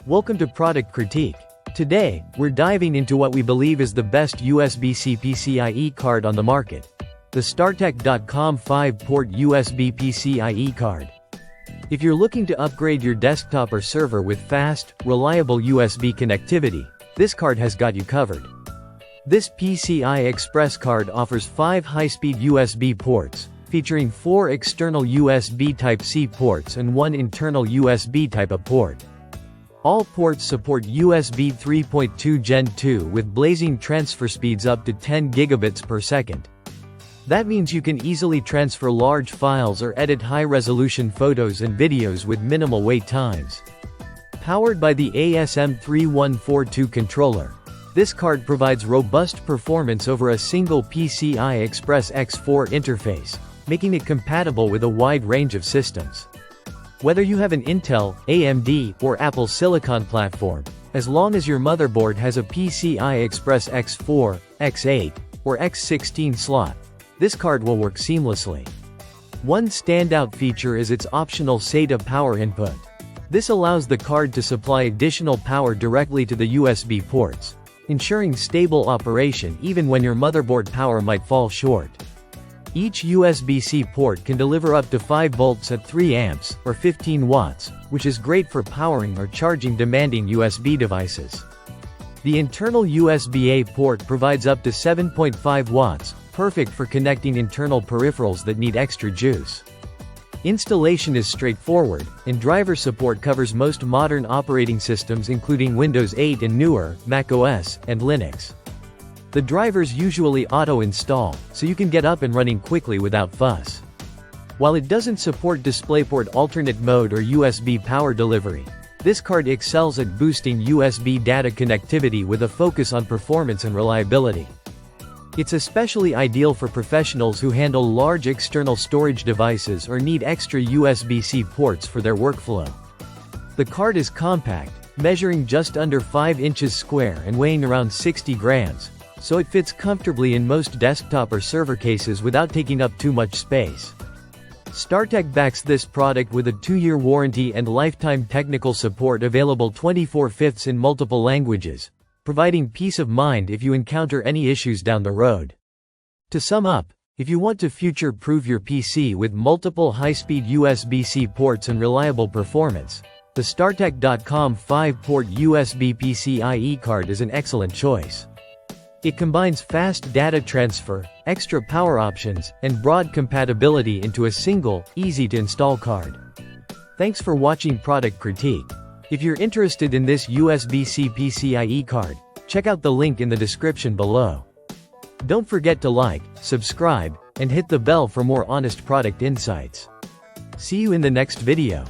Welcome to Product Critique. Today, we're diving into what we believe is the best USB-C PCIe card on the market. The StarTech.com 5-port USB PCIe card. If you're looking to upgrade your desktop or server with fast, reliable USB connectivity, this card has got you covered. This PCI Express card offers 5 high-speed USB ports, featuring 4 external USB Type-C ports and 1 internal USB Type-A port. All ports support USB 3.2 Gen 2 with blazing transfer speeds up to 10 gigabits per second. That means you can easily transfer large files or edit high-resolution photos and videos with minimal wait times. Powered by the ASM3142 controller, this card provides robust performance over a single PCI Express X4 interface, making it compatible with a wide range of systems. Whether you have an Intel, AMD, or Apple Silicon platform, as long as your motherboard has a PCI Express X4, X8, or X16 slot, this card will work seamlessly. One standout feature is its optional SATA power input. This allows the card to supply additional power directly to the USB ports, ensuring stable operation even when your motherboard power might fall short. Each USB-C port can deliver up to 5 volts at 3 amps, or 15 watts, which is great for powering or charging demanding USB devices. The internal USB-A port provides up to 7.5 watts, perfect for connecting internal peripherals that need extra juice. Installation is straightforward, and driver support covers most modern operating systems including Windows 8 and newer, macOS, and Linux. The drivers usually auto-install, so you can get up and running quickly without fuss. While it doesn't support DisplayPort alternate mode or USB power delivery, this card excels at boosting USB data connectivity with a focus on performance and reliability. It's especially ideal for professionals who handle large external storage devices or need extra USB-C ports for their workflow. The card is compact, measuring just under 5 inches square and weighing around 60 grams, so it fits comfortably in most desktop or server cases without taking up too much space. StarTech backs this product with a 2-year warranty and lifetime technical support available 24/5 in multiple languages, providing peace of mind if you encounter any issues down the road. To sum up, if you want to future-proof your PC with multiple high-speed USB-C ports and reliable performance, the StarTech.com 5-port USB PCIe card is an excellent choice. It combines fast data transfer, extra power options, and broad compatibility into a single, easy-to-install card. Thanks for watching Product Critique. If you're interested in this USB-C PCIe card, check out the link in the description below. Don't forget to like, subscribe, and hit the bell for more honest product insights. See you in the next video.